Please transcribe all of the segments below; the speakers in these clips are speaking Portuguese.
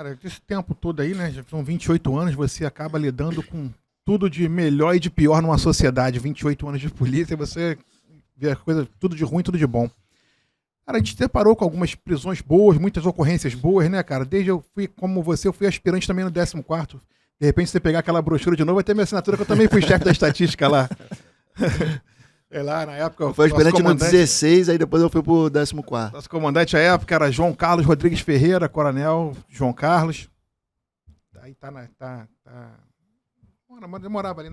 Cara, esse tempo todo aí, né? Já são 28 anos, você acaba lidando com tudo de melhor e de pior numa sociedade. 28 anos de polícia, você vê a coisa, tudo de ruim, tudo de bom. Cara, a gente se deparou com algumas prisões boas, muitas ocorrências boas, né, cara? Desde eu fui, como você, eu fui aspirante também no 14º. De repente, você pegar aquela brochura de novo, vai ter minha assinatura, que eu também fui chefe da estatística lá. É lá, na época... Eu fui aspirante no 16, aí depois eu fui pro 14º. Nosso comandante à época era João Carlos Rodrigues Ferreira, coronel João Carlos. Aí morava ali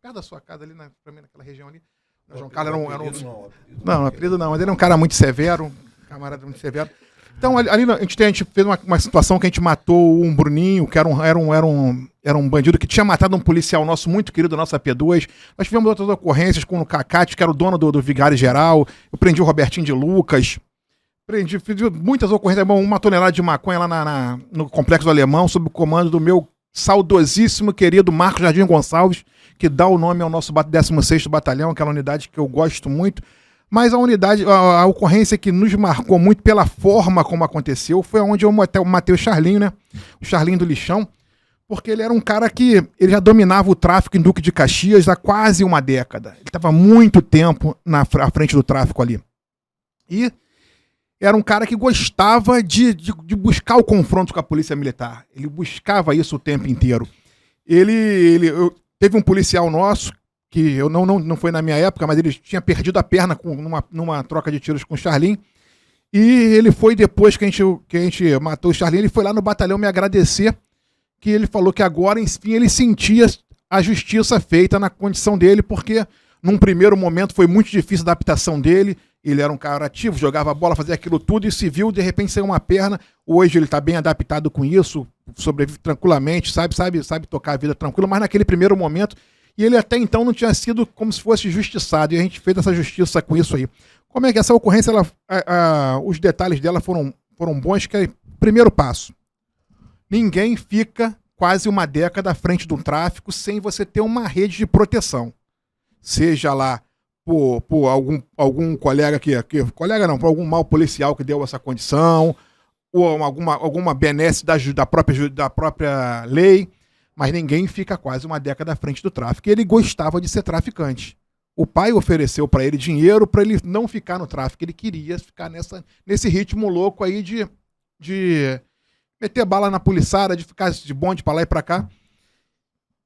perto da sua casa, ali pra mim, naquela região ali. O João Carlos era um... Não, apelido não, mas ele é um cara muito severo, um camarada muito severo. Então, ali a gente fez uma situação que a gente matou um Bruninho, que era um bandido que tinha matado um policial nosso, muito querido, nosso AP2. Nós tivemos outras ocorrências com o Cacate, que era o dono do Vigário Geral. Eu prendi o Robertinho de Lucas. Fiz muitas ocorrências. Uma tonelada de maconha lá no Complexo do Alemão, sob o comando do meu saudosíssimo querido Marcos Jardim Gonçalves, que dá o nome ao nosso 16º Batalhão, aquela unidade que eu gosto muito. Mas a ocorrência que nos marcou muito pela forma como aconteceu foi onde eu matei o Charlinho, né? O Charlinho do Lixão, porque ele era um cara que ele já dominava o tráfico em Duque de Caxias há quase uma década. Ele estava muito tempo à frente do tráfico ali. E era um cara que gostava de buscar o confronto com a polícia militar. Ele buscava isso o tempo inteiro. Teve um policial nosso, que eu não foi na minha época, mas ele tinha perdido a perna numa troca de tiros com o Charlinho. E ele foi, depois que a gente matou o Charlinho, ele foi lá no batalhão me agradecer, que ele falou que agora, enfim, ele sentia a justiça feita na condição dele, porque num primeiro momento foi muito difícil a adaptação dele. Ele era um cara ativo, jogava bola, fazia aquilo tudo e se viu, de repente, sem uma perna. Hoje ele está bem adaptado com isso, sobrevive tranquilamente, sabe tocar a vida tranquila, mas naquele primeiro momento... E ele até então não tinha sido como se fosse justiçado. E a gente fez essa justiça com isso aí. Como é que essa ocorrência, os detalhes dela foram bons, que é primeiro passo. Ninguém fica quase uma década à frente do tráfico sem você ter uma rede de proteção. Seja lá por algum colega por algum mau policial que deu essa condição, ou alguma benesse da própria lei. Mas ninguém fica quase uma década à frente do tráfico. E ele gostava de ser traficante. O pai ofereceu para ele dinheiro para ele não ficar no tráfico. Ele queria ficar nesse ritmo louco aí de meter bala na poliçada, de ficar de bonde para lá e para cá.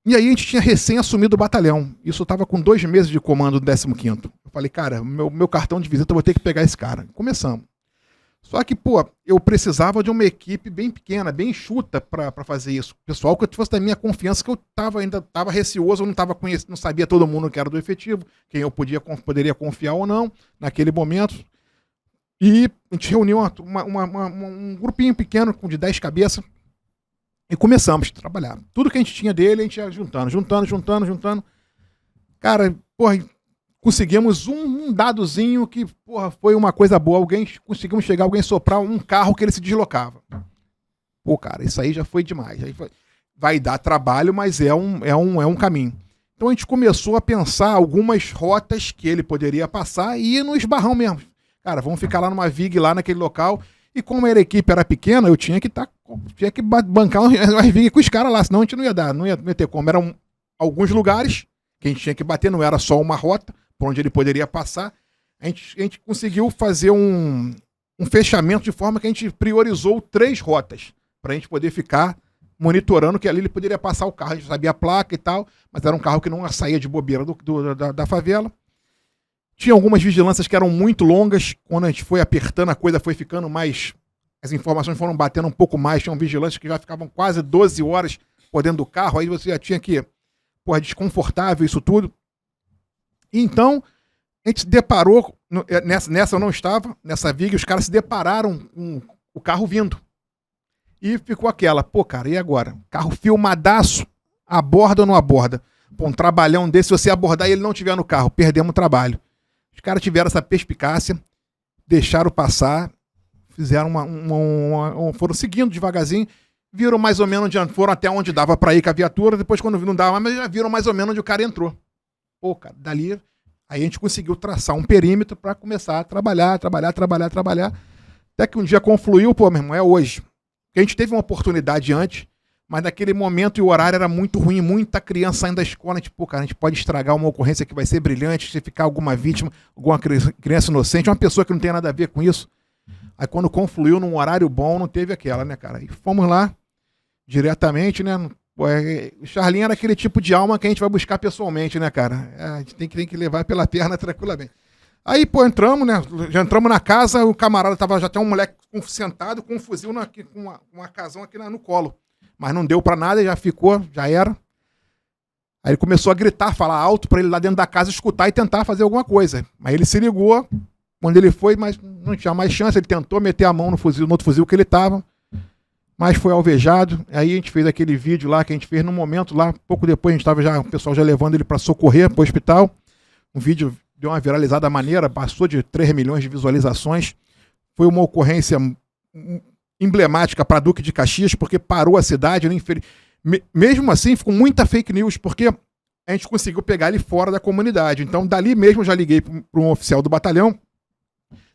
E aí a gente tinha recém assumido o batalhão. Isso estava com 2 meses de comando do 15º. Eu falei, cara, meu cartão de visita eu vou ter que pegar esse cara. Começamos. Só que, eu precisava de uma equipe bem pequena, bem enxuta para fazer isso. Pessoal que fosse da minha confiança, que eu ainda estava receoso, eu não sabia todo mundo que era do efetivo, quem eu poderia confiar ou não, naquele momento. E a gente reuniu um grupinho pequeno, de 10 cabeças, e começamos a trabalhar. Tudo que a gente tinha dele, a gente ia juntando. Cara, conseguimos um dadozinho que, foi uma coisa boa. Conseguimos alguém soprar um carro que ele se deslocava. Cara, isso aí já foi demais. Vai dar trabalho, mas é um caminho. Então a gente começou a pensar algumas rotas que ele poderia passar e ir no esbarrão mesmo. Cara, vamos ficar lá numa VIG, lá naquele local. E como a equipe era pequena, eu tinha que bancar umas VIG com os caras lá, senão a gente não ia ter como. Eram alguns lugares que a gente tinha que bater, não era só uma rota por onde ele poderia passar. A gente conseguiu fazer um fechamento de forma que a gente priorizou 3 rotas para a gente poder ficar monitorando que ali ele poderia passar o carro. A gente sabia a placa e tal, mas era um carro que não saía de bobeira da favela. Tinha algumas vigilâncias que eram muito longas. Quando a gente foi apertando, a coisa foi ficando mais... As informações foram batendo um pouco mais. Tinham vigilantes que já ficavam quase 12 horas por dentro do carro. Aí você já tinha que... desconfortável isso tudo. Então, a gente se deparou, nessa eu não estava, nessa VIG, os caras se depararam com o carro vindo. E ficou aquela, cara, e agora? Carro filmadaço, aborda ou não aborda? Um trabalhão desse, se você abordar e ele não estiver no carro, perdemos o trabalho. Os caras tiveram essa perspicácia, deixaram passar, fizeram foram seguindo devagarzinho, viram mais ou menos foram até onde dava para ir com a viatura, depois quando não dava, mas já viram mais ou menos onde o cara entrou. Cara, dali, aí a gente conseguiu traçar um perímetro para começar a trabalhar, até que um dia confluiu, meu irmão, é hoje. Porque a gente teve uma oportunidade antes, mas naquele momento e o horário era muito ruim, muita criança saindo da escola. A gente, pô, cara, a gente pode estragar uma ocorrência que vai ser brilhante, se ficar alguma vítima, alguma criança inocente, uma pessoa que não tem nada a ver com isso. Aí quando confluiu num horário bom, não teve aquela, né, cara? E fomos lá, diretamente, né? O Charlinho era aquele tipo de alma que a gente vai buscar pessoalmente, né, cara? A gente tem que levar pela perna tranquilamente. Aí, pô, entramos, né? Já entramos na casa, o camarada tava, já tem um moleque sentado com um fuzil com uma casão aqui no colo. Mas não deu pra nada, já ficou, já era. Aí ele começou a gritar, falar alto pra ele lá dentro da casa escutar e tentar fazer alguma coisa. Mas ele se ligou, quando ele foi, mas não tinha mais chance, ele tentou meter a mão no outro fuzil que ele tava, mas foi alvejado. Aí a gente fez aquele vídeo lá que a gente fez no momento lá, pouco depois a gente tava já, o pessoal já levando ele pra socorrer pro hospital. Um vídeo deu uma viralizada maneira, passou de 3 milhões de visualizações. Foi uma ocorrência emblemática para Duque de Caxias, porque parou a cidade, né? Mesmo assim, ficou muita fake news, porque a gente conseguiu pegar ele fora da comunidade. Então, dali mesmo, eu já liguei para um oficial do batalhão,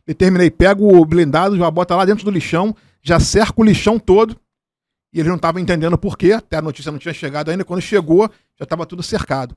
determinei, pego o blindado, já bota lá dentro do lixão, já cerca o lixão todo, e eles não estavam entendendo por quê, até a notícia não tinha chegado ainda, quando chegou, já estava tudo cercado.